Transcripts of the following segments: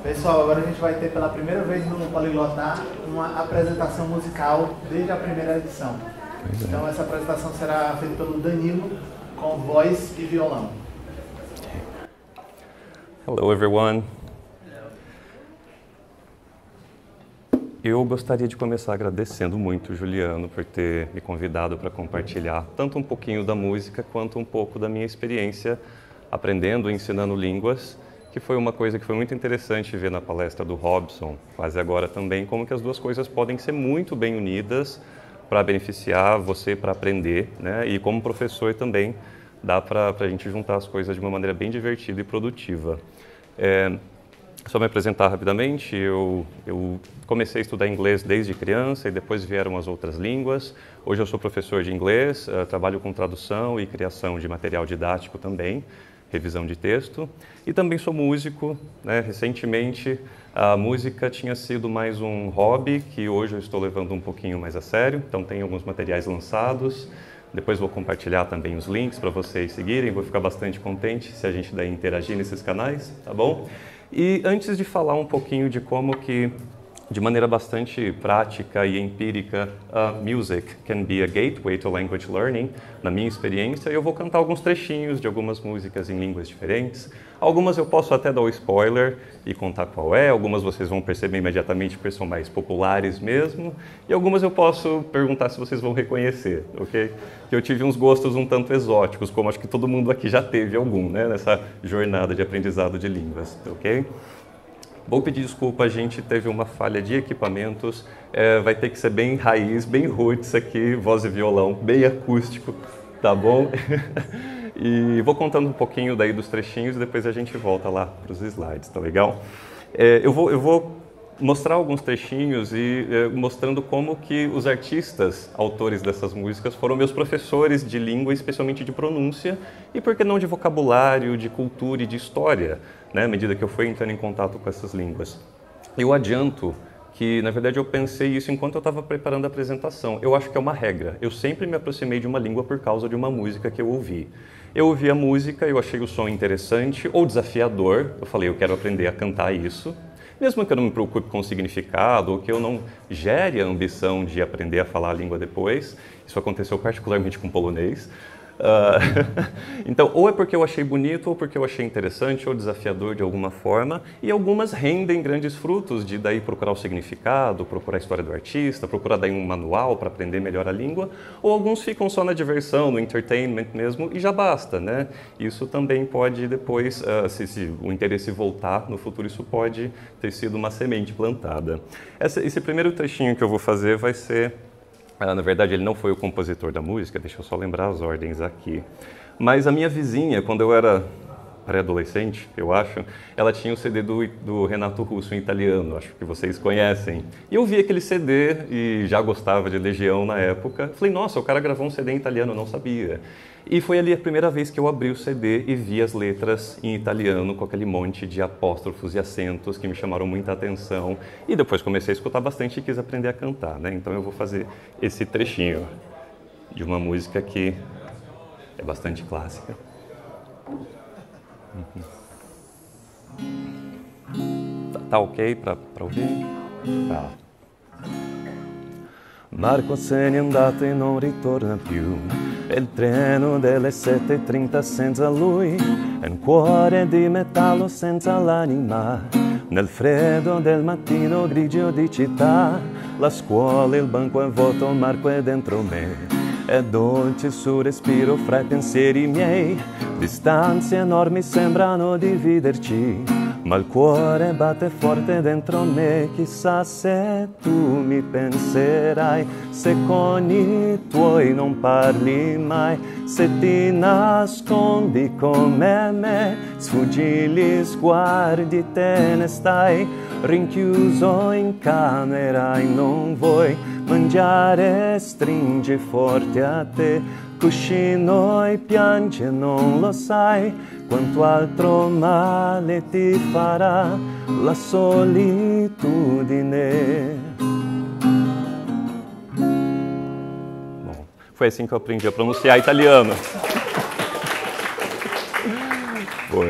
Pessoal, agora a gente vai ter pela primeira vez no Poliglotar uma apresentação musical desde a primeira edição. Então essa apresentação será feita pelo Danilo com voz e violão. Hello everyone. Eu gostaria de começar agradecendo muito o Juliano por ter me convidado para compartilhar tanto um pouquinho da música quanto um pouco da minha experiência aprendendo e ensinando línguas, que foi uma coisa que foi muito interessante ver na palestra do Robson, quase agora também, como que as duas coisas podem ser muito bem unidas para beneficiar você para aprender, né? E como professor também dá para a gente juntar as coisas de uma maneira bem divertida e produtiva. Só me apresentar rapidamente, eu comecei a estudar inglês desde criança e depois vieram as outras línguas. Hoje eu sou professor de inglês, trabalho com tradução e criação de material didático também, revisão de texto. E também sou músico, né? Recentemente a música tinha sido mais um hobby que hoje eu estou levando um pouquinho mais a sério, então tem alguns materiais lançados. Depois vou compartilhar também os links para vocês seguirem, vou ficar bastante contente se a gente daí interagir nesses canais, tá bom? E antes de falar um pouquinho de como que, de maneira bastante prática e empírica, music can be a gateway to language learning, na minha experiência, eu vou cantar alguns trechinhos de algumas músicas em línguas diferentes. Algumas eu posso até dar o spoiler e contar qual é, algumas vocês vão perceber imediatamente porque são mais populares mesmo, e algumas eu posso perguntar se vocês vão reconhecer, ok? Que eu tive uns gostos um tanto exóticos, como acho que todo mundo aqui já teve algum, né, nessa jornada de aprendizado de línguas, ok? Vou pedir desculpa, a gente teve uma falha de equipamentos, vai ter que ser bem raiz, bem roots aqui, voz e violão, bem acústico, tá bom? E vou contando um pouquinho daí dos trechinhos e depois a gente volta lá para os slides, tá legal? Eu vou mostrar alguns trechinhos e mostrando como que os artistas, autores dessas músicas, foram meus professores de língua, especialmente de pronúncia, e por que não de vocabulário, de cultura e de história, né, à medida que eu fui entrando em contato com essas línguas. Eu adianto que, na verdade, eu pensei isso enquanto eu estava preparando a apresentação. Eu acho que é uma regra. Eu sempre me aproximei de uma língua por causa de uma música que eu ouvi. Eu ouvi a música, eu achei o som interessante ou desafiador. Eu falei, eu quero aprender a cantar isso. Mesmo que eu não me preocupe com o significado, ou que eu não gere a ambição de aprender a falar a língua depois. Isso aconteceu particularmente com polonês. Então, ou é porque eu achei bonito, ou porque eu achei interessante, ou desafiador de alguma forma, e algumas rendem grandes frutos de daí procurar o significado, procurar a história do artista, procurar daí um manual para aprender melhor a língua, ou alguns ficam só na diversão, no entertainment mesmo, e já basta, né? Isso também pode depois, se o interesse voltar no futuro, isso pode ter sido uma semente plantada. Esse primeiro trechinho que eu vou fazer vai ser... na verdade, ele não foi o compositor da música, deixa eu só lembrar as ordens aqui. Mas a minha vizinha, quando eu era pré-adolescente, eu acho, ela tinha o CD do Renato Russo em italiano, acho que vocês conhecem. E eu vi aquele CD e já gostava de Legião na época. Falei, nossa, o cara gravou um CD em italiano, eu não sabia. E foi ali a primeira vez que eu abri o CD e vi as letras em italiano, com aquele monte de apóstrofos e acentos que me chamaram muita atenção. E depois comecei a escutar bastante e quis aprender a cantar, né? Então eu vou fazer esse trechinho de uma música que é bastante clássica. Tá ok para ouvir? Tá. Marco se n'è andato e non ritorna più, e il treno delle 7:30 senza lui, è un cuore di metallo senza l'anima, nel freddo del mattino grigio di città, la scuola, il banco è vuoto, Marco è dentro me, è dolce il suo respiro fra i pensieri miei, distanze enormi sembrano dividerci, ma il cuore batte forte dentro me, chissà se tu mi penserai, se con i tuoi non parli mai, se ti nascondi come me, sfuggi gli sguardi, te ne stai, rinchiuso in camera e non vuoi mangiare, stringi forte a te, cuscino e piange, non lo sai, quanto altro male ti farà la solitudine. Bom, foi assim que eu aprendi a pronunciar italiano. Foi.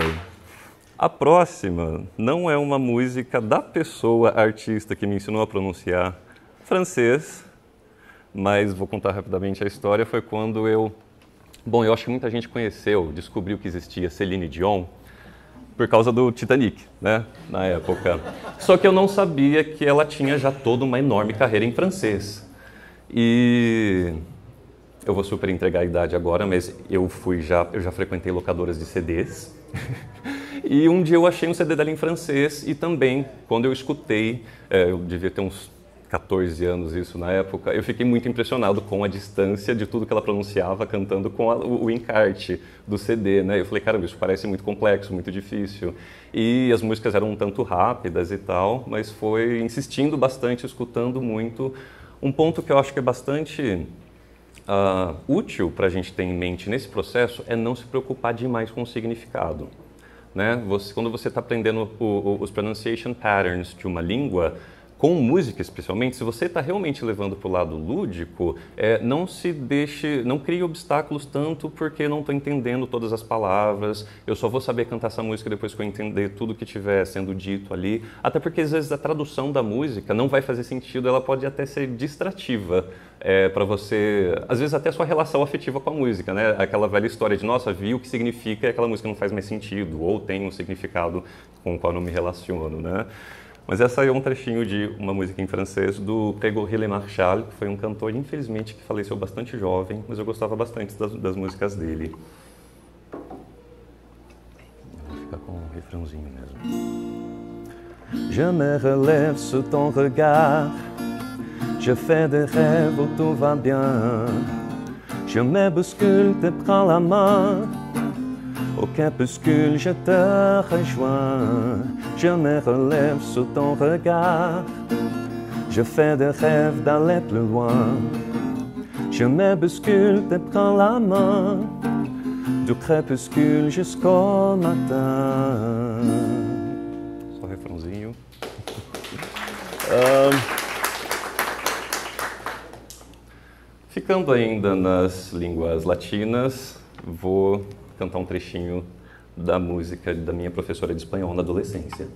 A próxima não é uma música da pessoa artista que me ensinou a pronunciar francês, mas vou contar rapidamente a história. Foi quando eu acho que muita gente descobriu que existia Céline Dion por causa do Titanic, né, na época. Só que eu não sabia que ela tinha já toda uma enorme carreira em francês. E eu vou super entregar a idade agora, mas eu já frequentei locadoras de CDs. E um dia eu achei um CD dela em francês e também, quando eu escutei, eu devia ter uns 14 anos isso na época, eu fiquei muito impressionado com a distância de tudo que ela pronunciava cantando com o encarte do CD, né? Eu falei, caramba, isso parece muito complexo, muito difícil. E as músicas eram um tanto rápidas e tal, mas foi insistindo bastante, escutando muito. Um ponto que eu acho que é bastante útil para a gente ter em mente nesse processo é não se preocupar demais com o significado. Né? Quando você está aprendendo os pronunciation patterns de uma língua, com música especialmente, se você está realmente levando para o lado lúdico, não crie obstáculos tanto porque não estou entendendo todas as palavras, eu só vou saber cantar essa música depois que eu entender tudo que estiver sendo dito ali, até porque às vezes a tradução da música não vai fazer sentido, ela pode até ser distrativa para você, às vezes até a sua relação afetiva com a música, né? Aquela velha história de, nossa, vi o que significa e aquela música não faz mais sentido, ou tem um significado com o qual eu não me relaciono, né? Mas essa é um trechinho de uma música em francês do Grégory Marchal, que foi um cantor, infelizmente, que faleceu bastante jovem, mas eu gostava bastante das músicas dele. Vou ficar com um refrãozinho mesmo. Je me relève sous ton regard, je fais des rêves où tout va bien, je me bouscule, te prends la main, au crépuscule, je te rejoins, je me relève sous ton regard, je fais des rêves d'aller plus loin, je me bouscule, te prends la main, du crépuscule jusqu'au matin. Só refrãozinho. Ficando ainda nas línguas latinas, vou cantar um trechinho da música da minha professora de espanhol na adolescência.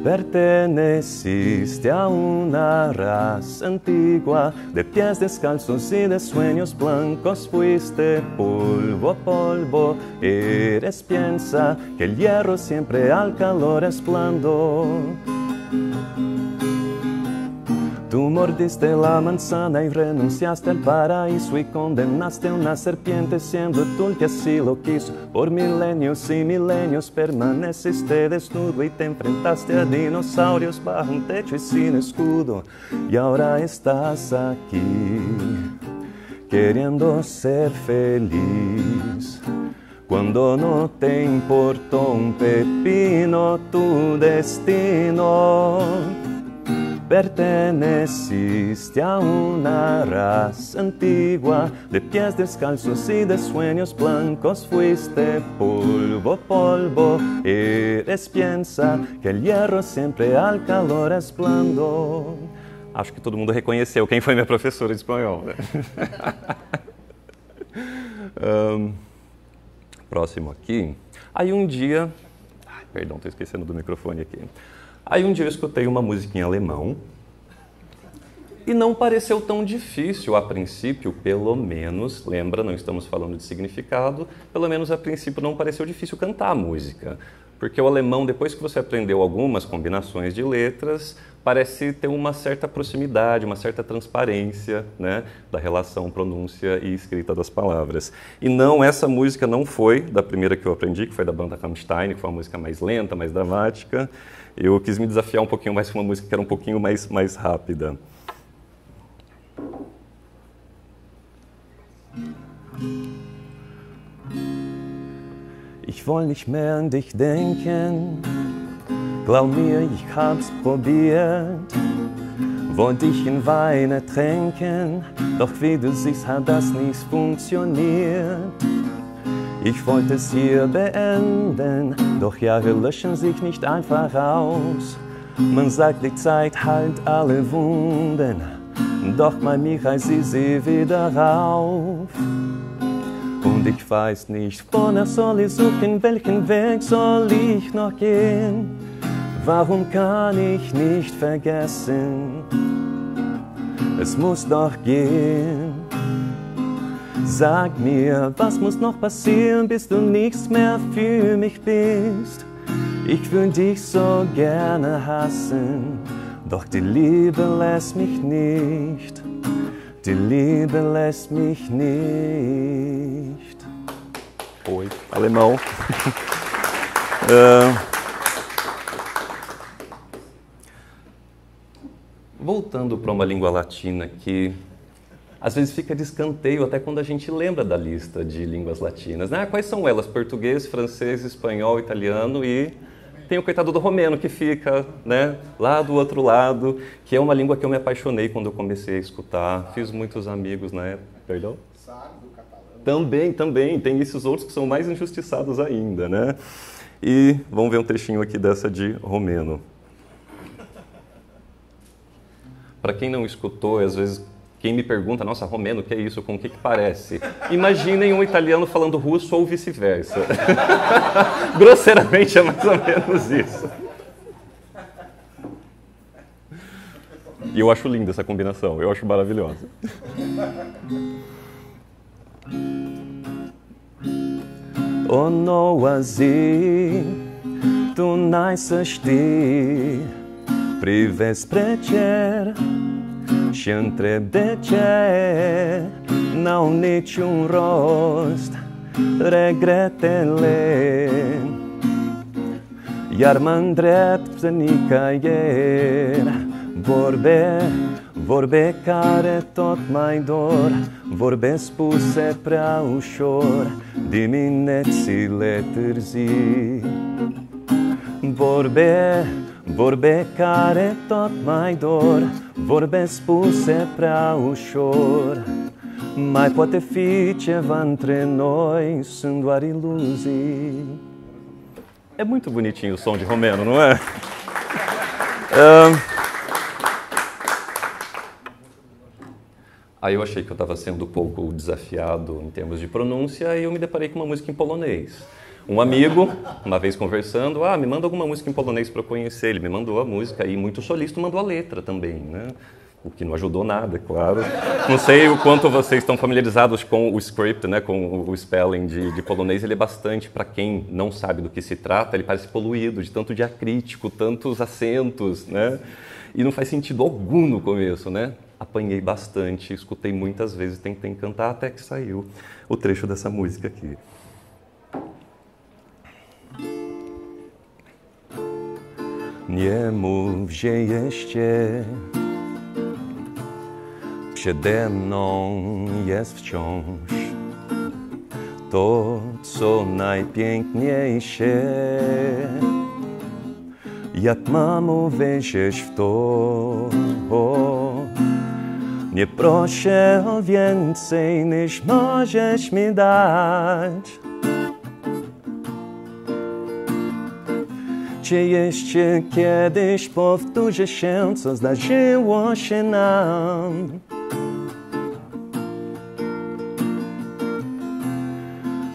Perteneciste a una raza antigua, de pies descalzos y de sueños blancos, fuiste polvo, polvo, eres, piensa que el hierro siempre al calor es blando. Tú mordiste la manzana y renunciaste al paraíso y condenaste a una serpiente siendo tú el que así lo quiso. Por milenios y milenios permaneciste desnudo y te enfrentaste a dinosaurios bajo un techo y sin escudo. Y ahora estás aquí, queriendo ser feliz, cuando no te importó un pepino tu destino. Perteneciste a una raza antigua, de pies descalzos y de sueños blancos, fuiste polvo, polvo, eres, piensa que el hierro siempre al calor es blando. Acho que todo mundo reconheceu quem foi minha professora de espanhol, né? Próximo aqui. Aí um dia... Perdão, estou esquecendo do microfone aqui. Aí um dia eu escutei uma música em alemão e não pareceu tão difícil a princípio, pelo menos, lembra, não estamos falando de significado, pelo menos a princípio não pareceu difícil cantar a música. Porque o alemão, depois que você aprendeu algumas combinações de letras, parece ter uma certa proximidade, uma certa transparência, né, da relação pronúncia e escrita das palavras. E não, essa música não foi da primeira que eu aprendi, que foi da banda Rammstein, que foi uma música mais lenta, mais dramática. Eu quis me desafiar um pouquinho mais com uma música que era um pouquinho mais rápida. Ich will nicht mehr an dich denken, glaub mir, ich hab's probiert, wollte dich in Wein tränken, doch wie du siehst, hat das nicht funktioniert. Ich wollte es hier beenden, doch Jahre löschen sich nicht einfach aus. Man sagt, die Zeit heilt alle Wunden, doch bei mir heißt sie wieder auf. und ich weiß nicht, wonach soll ich suchen, welchen Weg soll ich noch gehen? Warum kann ich nicht vergessen? Es muss doch gehen. Sag mir, was muss noch passieren, bis du nichts mehr für mich bist? Ich würde dich so gerne hassen, doch die Liebe lässt mich nicht. Die Liebe lässt mich nicht. Oi, alemão. Voltando para uma língua latina que às vezes fica de escanteio até quando a gente lembra da lista de línguas latinas, né? Quais são elas? Português, francês, espanhol, italiano e tem o coitado do romeno que fica, né, lá do outro lado, que é uma língua que eu me apaixonei quando eu comecei a escutar. Fiz muitos amigos na época. Perdão? Sardo, catalão. Também. Tem esses outros que são mais injustiçados ainda, né? E vamos ver um trechinho aqui dessa de romeno. Para quem não escutou, às vezes quem me pergunta, nossa, romeno, o que é isso? Com o que parece? Imaginem um italiano falando russo ou vice-versa. Grosseiramente é mais ou menos isso. E eu acho linda essa combinação, eu acho maravilhosa. O noazi, tu najsăști, privesc spre cer și întreb de ce n-au niciun rost regretele. Iar mă îndrept în nicăieri, vorbe care tot mai dor, vorbe spuse prea ușor diminețile târzii. Vorbe care tot mai dor, vorbe spuse prea ușor. Mai poate fi ceva între noi, sunt doar iluzii. É muito bonitinho o som de romeno, não é? Aí eu achei que eu estava sendo um pouco desafiado em termos de pronúncia e eu me deparei com uma música em polonês. Um amigo, uma vez conversando, me manda alguma música em polonês para eu conhecer. Ele me mandou a música e muito solícito mandou a letra também, né? O que não ajudou nada, é claro. Não sei o quanto vocês estão familiarizados com o script, né? Com o spelling de polonês. Ele é bastante, para quem não sabe do que se trata, ele parece poluído, de tanto diacrítico, tantos acentos, né? E não faz sentido algum no começo, né? Apanhei bastante, escutei muitas vezes, tentei cantar até que saiu o trecho dessa música aqui. Nie mów, że jeszcze przede mną jest wciąż to, co najpiękniejsze. Jak mamo, wierzysz w to, nie proszę o więcej, niż możesz mi dać. Czy jeszcze kiedyś powtórzy się, co zdarzyło się nam?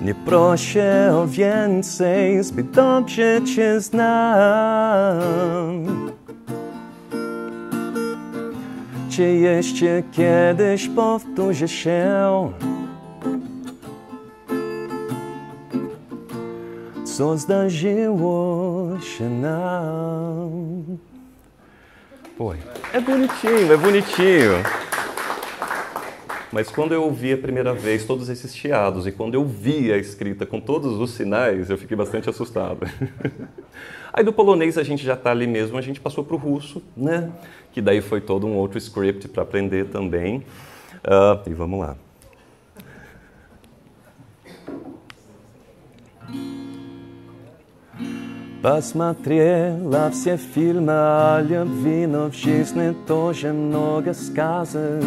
Nie proszę o więcej, zbyt dobrze cię znam. Czy jeszcze kiedyś powtórzy się, co zdarzyło się nam? Pô, é bonitinho. Mas quando eu ouvi a primeira vez todos esses chiados e quando eu vi a escrita com todos os sinais, eu fiquei bastante assustado. Aí do polonês a gente já está ali mesmo, a gente passou para o russo, né? Que daí foi todo um outro script para aprender também. E vamos lá. Посмотрела все фильмы о любви, но в жизни тоже много сказок.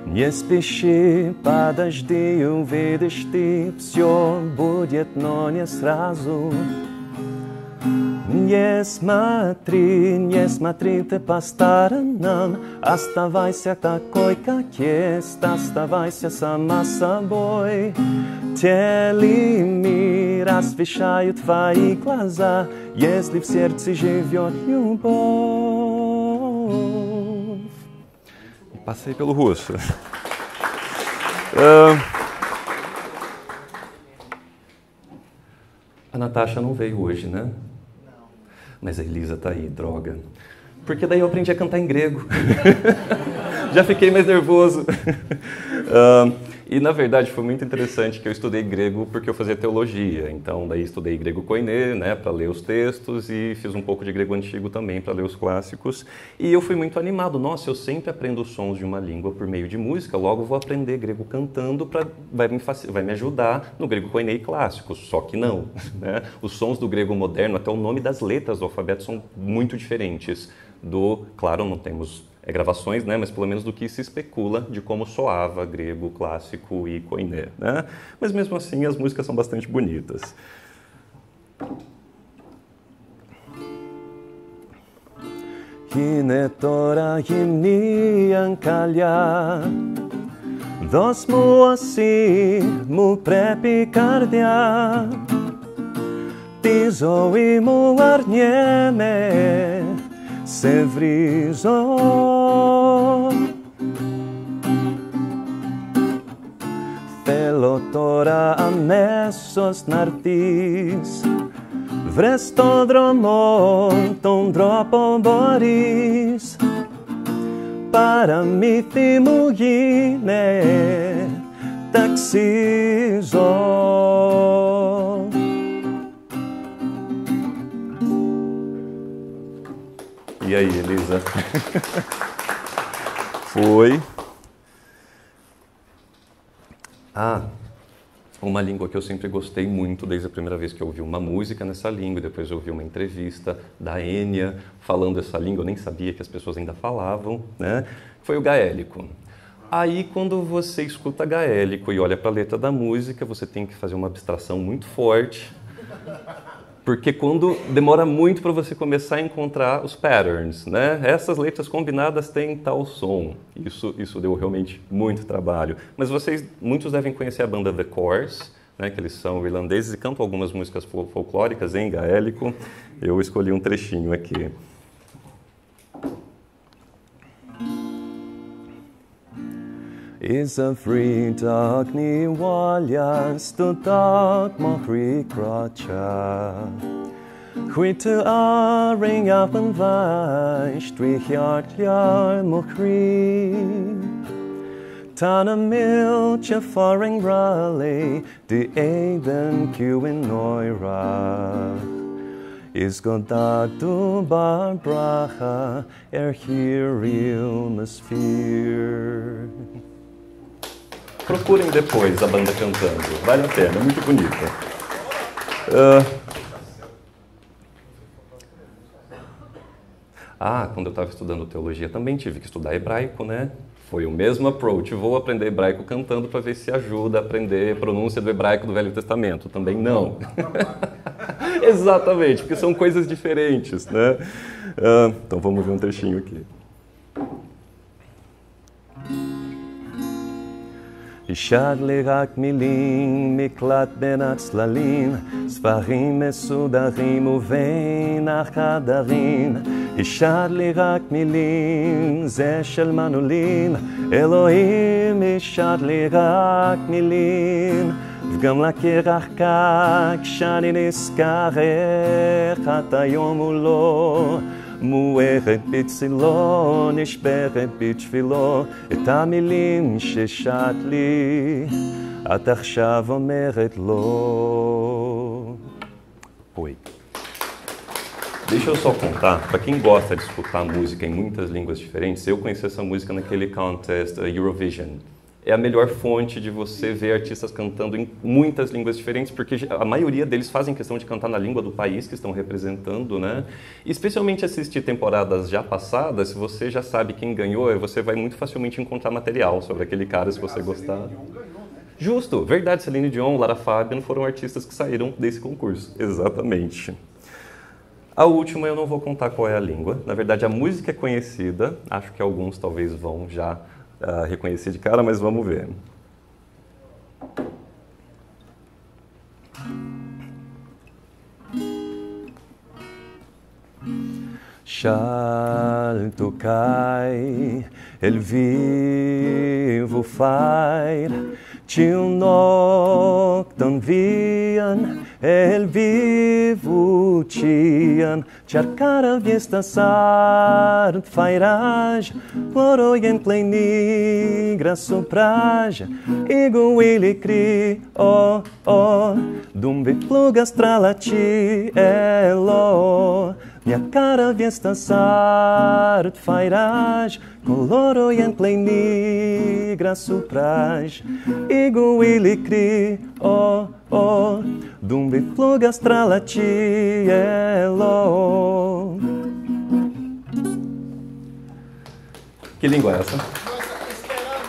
Не спеши, подожди, увидишь ты, все будет, но не сразу. Nie smatri te po сторонам, оставайся такой, как есть, оставайся сама собой. Теле мир освещают твои глаза, если в сердце живет любовь. Passei pelo russo. A Natasha não veio hoje, né? Não. Mas a Elisa tá aí, droga. Porque daí eu aprendi a cantar em grego. Já fiquei mais nervoso. E, na verdade, foi muito interessante que eu estudei grego porque eu fazia teologia. Então, daí estudei grego koiné, né, para ler os textos, e fiz um pouco de grego antigo também para ler os clássicos. E eu fui muito animado. Nossa, eu sempre aprendo os sons de uma língua por meio de música, logo vou aprender grego cantando, vai me ajudar no grego koiné e clássico. Só que não, né? Os sons do grego moderno, até o nome das letras do alfabeto são muito diferentes claro, não temos gravações, né, mas pelo menos do que se especula de como soava grego, clássico e koiné, né? Mas mesmo assim as músicas são bastante bonitas. Hine tora himni ankalya, dos mu asi mu prepikardia, tizo i mu arnieme, se vrizo. Θελωτόρα αμέσως να'ρθείς, βρες τον δρόμο, τον τρόπο μπορείς, παραμύθι μου γίνε, ταξίζω. E aí, Elisa? Foi. Uma língua que eu sempre gostei muito, desde a primeira vez que eu ouvi uma música nessa língua, e depois eu ouvi uma entrevista da Enya falando essa língua, eu nem sabia que as pessoas ainda falavam, né? Foi o gaélico. Aí, quando você escuta gaélico e olha para a letra da música, você tem que fazer uma abstração muito forte, porque quando demora muito para você começar a encontrar os patterns, né? Essas letras combinadas têm tal som. Isso deu realmente muito trabalho. Mas muitos devem conhecer a banda The Corrs, né? Que eles são irlandeses e cantam algumas músicas folclóricas em gaélico. Eu escolhi um trechinho aqui. Is a free dog ni waljas to dog mohri krocha. Huite a ring up and vais, strichjartjar mohri. Tana milcha faring rally, de even kuin noira. Is goddag du barbracha, here ilmesphere. Procurem depois a banda cantando, vale a pena, é muito bonita. Quando eu estava estudando teologia também tive que estudar hebraico, né? Foi o mesmo approach, vou aprender hebraico cantando para ver se ajuda a aprender a pronúncia do hebraico do Velho Testamento. Também não. Exatamente, porque são coisas diferentes, né? Então vamos ver um trechinho aqui. השאר לי רק מילים, מקלט בין הצללים, ספרים מסודרים ובין החדרים. השאר לי רק מילים, זה של מנעולים, אלוהים השאר לי רק מילים. וגם לקרח כך, כשאני נזכר איך אתה יום מולו, מוארת בצילו, נשברת בתפילו, את המילים ששעת לי, את עכשיו אומרת לו. Oi. Deixa eu só contar, para quem gosta de escutar música em muitas línguas diferentes, eu conheci essa música naquele contest Eurovision. É a melhor fonte de você ver artistas cantando em muitas línguas diferentes, porque a maioria deles fazem questão de cantar na língua do país que estão representando, né? E especialmente assistir temporadas já passadas, se você já sabe quem ganhou, você vai muito facilmente encontrar material sobre aquele cara, se você gostar. Justo, verdade, Celine Dion, Lara Fabian foram artistas que saíram desse concurso, exatamente. A última eu não vou contar qual é a língua. Na verdade, a música é conhecida. Acho que alguns talvez vão já reconhecer de cara, mas vamos ver. Shalto cai, el vivo fair, til noctan vian, el vivo tian, cercara viesta sart fairage, loro en plenigra sopraja, ego ele cri, oh, oh, dumbe plugas tralati elo, minha cara viesta sart fairage, coloro en plenigra sopraja, ego ele cri, oh, oh, dumbe plugas tralati elo. Que língua é essa?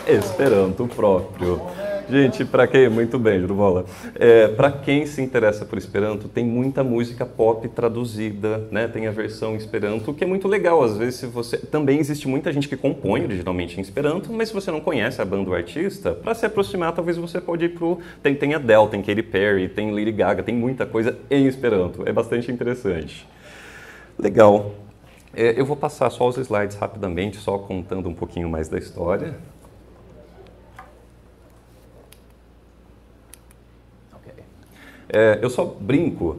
Esperanto próprio. Gente, para quem... Muito bem, Jurubola. Para quem se interessa por Esperanto, tem muita música pop traduzida, né? Tem a versão Esperanto, que é muito legal. Às vezes, se você... Também existe muita gente que compõe originalmente em Esperanto, mas se você não conhece a banda do artista, para se aproximar, talvez você pode ir pro... Tem Adele, tem Katy Perry, tem Lady Gaga, tem muita coisa em Esperanto. É bastante interessante. Legal. Eu vou passar só os slides rapidamente, só contando um pouquinho mais da história. Eu só brinco,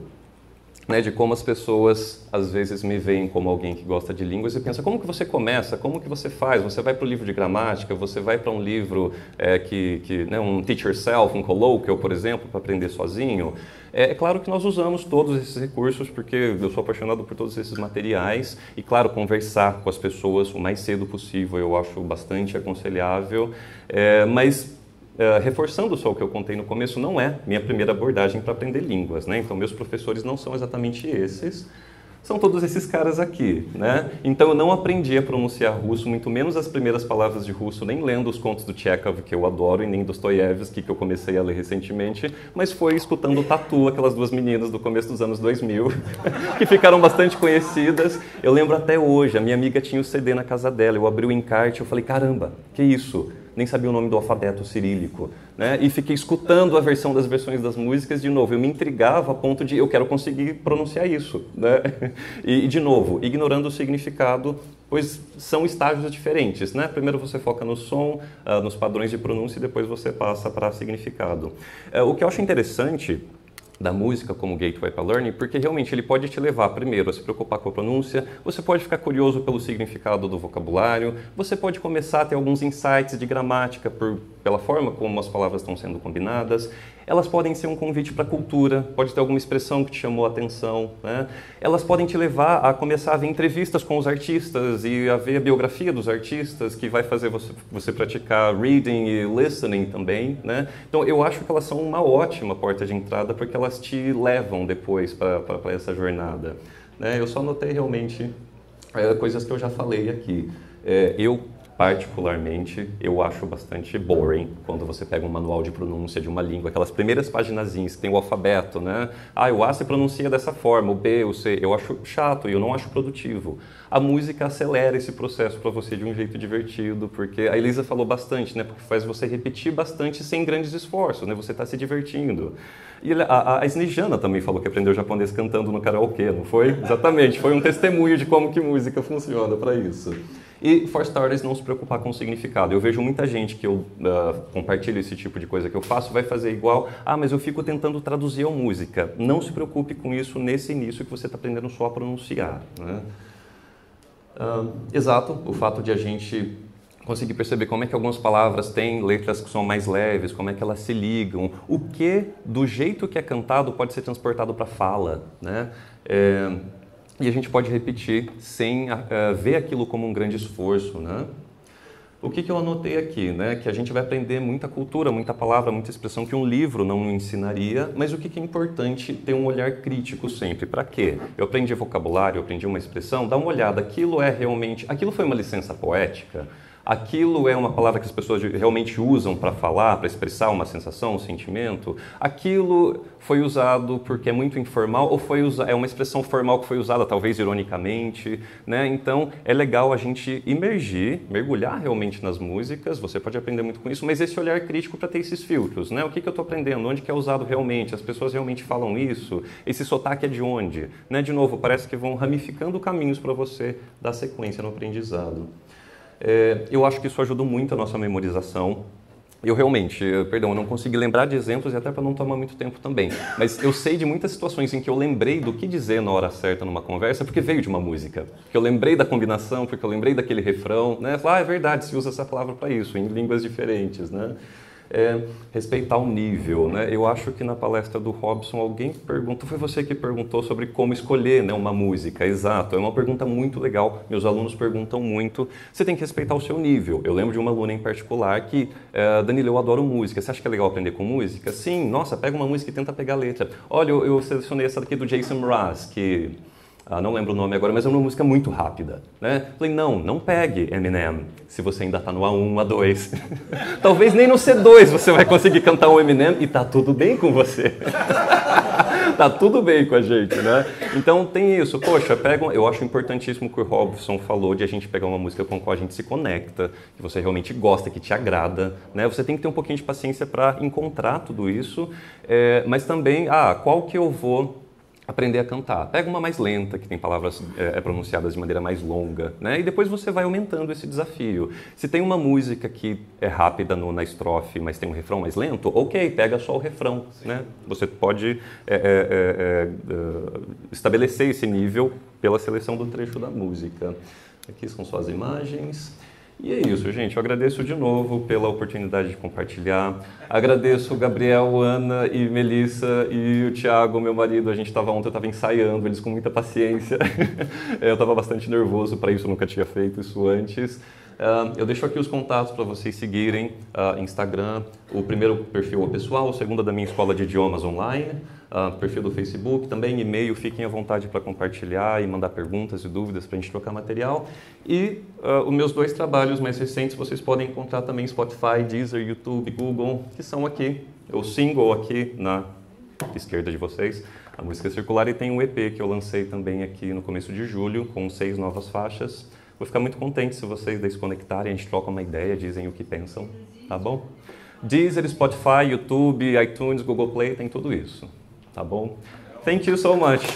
né, de como as pessoas às vezes me veem como alguém que gosta de línguas e pensa, como que você começa, como que você faz? Você vai para o livro de gramática, você vai para um livro né, um teach yourself, um colloquial, por exemplo, para aprender sozinho. É claro que nós usamos todos esses recursos porque eu sou apaixonado por todos esses materiais e, claro, conversar com as pessoas o mais cedo possível eu acho bastante aconselhável, mas... reforçando só o que eu contei no começo, não é minha primeira abordagem para aprender línguas, né? Então, meus professores não são exatamente esses, são todos esses caras aqui, né? Então, eu não aprendi a pronunciar russo, muito menos as primeiras palavras de russo, nem lendo os contos do Chekhov, que eu adoro, e nem Dostoiévski, que eu comecei a ler recentemente, mas foi escutando Tatu, aquelas duas meninas do começo dos anos 2000, que ficaram bastante conhecidas. Eu lembro até hoje, a minha amiga tinha o CD na casa dela, eu abri o encarte, eu falei, caramba, que isso? Nem sabia o nome do alfabeto cirílico, né? E fiquei escutando a versão das versões das músicas de novo. Eu me intrigava a ponto de eu quero conseguir pronunciar isso, né? E de novo, ignorando o significado, pois são estágios diferentes, né? Primeiro você foca no som, nos padrões de pronúncia e depois você passa para significado. O que eu acho interessante da música como gateway para learning, porque realmente ele pode te levar primeiro a se preocupar com a pronúncia, você pode ficar curioso pelo significado do vocabulário, você pode começar a ter alguns insights de gramática pela forma como as palavras estão sendo combinadas, elas podem ser um convite para a cultura, pode ter alguma expressão que te chamou a atenção, né? Elas podem te levar a começar a ver entrevistas com os artistas e a ver a biografia dos artistas, que vai fazer você praticar reading e listening também, né? Então, eu acho que elas são uma ótima porta de entrada, porque elas te levam depois para essa jornada, né? Eu só anotei realmente coisas que eu já falei aqui. Particularmente, eu acho bastante boring quando você pega um manual de pronúncia de uma língua, aquelas primeiras paginazinhas que tem o alfabeto, né? O A se pronuncia dessa forma, o B, o C. Eu acho chato e eu não acho produtivo. A música acelera esse processo para você de um jeito divertido, porque a Elisa falou bastante, né? Porque faz você repetir bastante sem grandes esforços, né? Você está se divertindo. E a Snejana também falou que aprendeu japonês cantando no karaokê, não foi? Exatamente, foi um testemunho de como que música funciona para isso. E, for starters, não se preocupar com o significado. Eu vejo muita gente que eu compartilho esse tipo de coisa que eu faço, vai fazer igual, mas eu fico tentando traduzir a música. Não se preocupe com isso nesse início que você está aprendendo só a pronunciar, né? Exato, o fato de a gente conseguir perceber como é que algumas palavras têm letras que são mais leves, como é que elas se ligam, o que, do jeito que é cantado, pode ser transportado para a fala, né? E a gente pode repetir sem ver aquilo como um grande esforço, né? O que eu anotei aqui, né? Que a gente vai aprender muita cultura, muita palavra, muita expressão que um livro não ensinaria, mas o que é importante ter um olhar crítico sempre. Para quê? Eu aprendi vocabulário, eu aprendi uma expressão, dá uma olhada, aquilo é realmente... Aquilo foi uma licença poética? Aquilo é uma palavra que as pessoas realmente usam para falar, para expressar uma sensação, um sentimento? Aquilo foi usado porque é muito informal ou é uma expressão formal que foi usada talvez ironicamente, né? Então é legal a gente mergulhar realmente nas músicas, você pode aprender muito com isso, mas esse olhar crítico para ter esses filtros, né? O que eu estou aprendendo? Onde que é usado realmente? As pessoas realmente falam isso? Esse sotaque é de onde? Né? De novo, parece que vão ramificando caminhos para você dar sequência no aprendizado. Eu acho que isso ajuda muito a nossa memorização. Eu realmente, eu não consegui lembrar de exemplos e até para não tomar muito tempo também. Mas eu sei de muitas situações em que eu lembrei do que dizer na hora certa numa conversa porque veio de uma música. Porque eu lembrei da combinação, porque eu lembrei daquele refrão, né? É verdade, se usa essa palavra para isso, em línguas diferentes, né? Respeitar o nível, né? Eu acho que na palestra do Robson alguém perguntou, foi você que perguntou sobre como escolher, né, uma música, exato, é uma pergunta muito legal, meus alunos perguntam muito, você tem que respeitar o seu nível. Eu lembro de uma aluna em particular que, Danilo, eu adoro música, você acha que é legal aprender com música? Sim, nossa, pega uma música e tenta pegar a letra. Olha, eu selecionei essa daqui do Jason Mraz, que... não lembro o nome agora, mas é uma música muito rápida, né? Falei, não pegue Eminem, se você ainda está no A1, A2. Talvez nem no C2 você vai conseguir cantar um Eminem e tá tudo bem com você. Tá tudo bem com a gente, né? Então tem isso, poxa, eu acho importantíssimo o que o Robson falou de a gente pegar uma música com a qual a gente se conecta, que você realmente gosta, que te agrada, né? Você tem que ter um pouquinho de paciência para encontrar tudo isso, mas também, qual que eu vou aprender a cantar. Pega uma mais lenta, que tem palavras pronunciadas de maneira mais longa, né? E depois você vai aumentando esse desafio. Se tem uma música que é rápida na estrofe, mas tem um refrão mais lento, ok, pega só o refrão, né? Você pode estabelecer esse nível pela seleção do trecho da música. Aqui são só as imagens. E é isso, gente. Eu agradeço de novo pela oportunidade de compartilhar. Agradeço o Gabriel, Ana e Melissa e o Thiago, meu marido. A gente estava ontem, eu estava ensaiando, eles com muita paciência. Eu estava bastante nervoso para isso, eu nunca tinha feito isso antes. Eu deixo aqui os contatos para vocês seguirem, Instagram, o primeiro perfil é pessoal, o segundo é da minha escola de idiomas online, perfil do Facebook, também e-mail, fiquem à vontade para compartilhar e mandar perguntas e dúvidas para a gente trocar material. E os meus 2 trabalhos mais recentes vocês podem encontrar também em Spotify, Deezer, YouTube, Google, que são aqui, o single aqui na esquerda de vocês, a música circular, e tem um EP que eu lancei também aqui no começo de julho, com 6 novas faixas. Vou ficar muito contente se vocês desconectarem, a gente troca uma ideia, dizem o que pensam, tá bom? Deezer, Spotify, YouTube, iTunes, Google Play, tem tudo isso, tá bom? Thank you so much.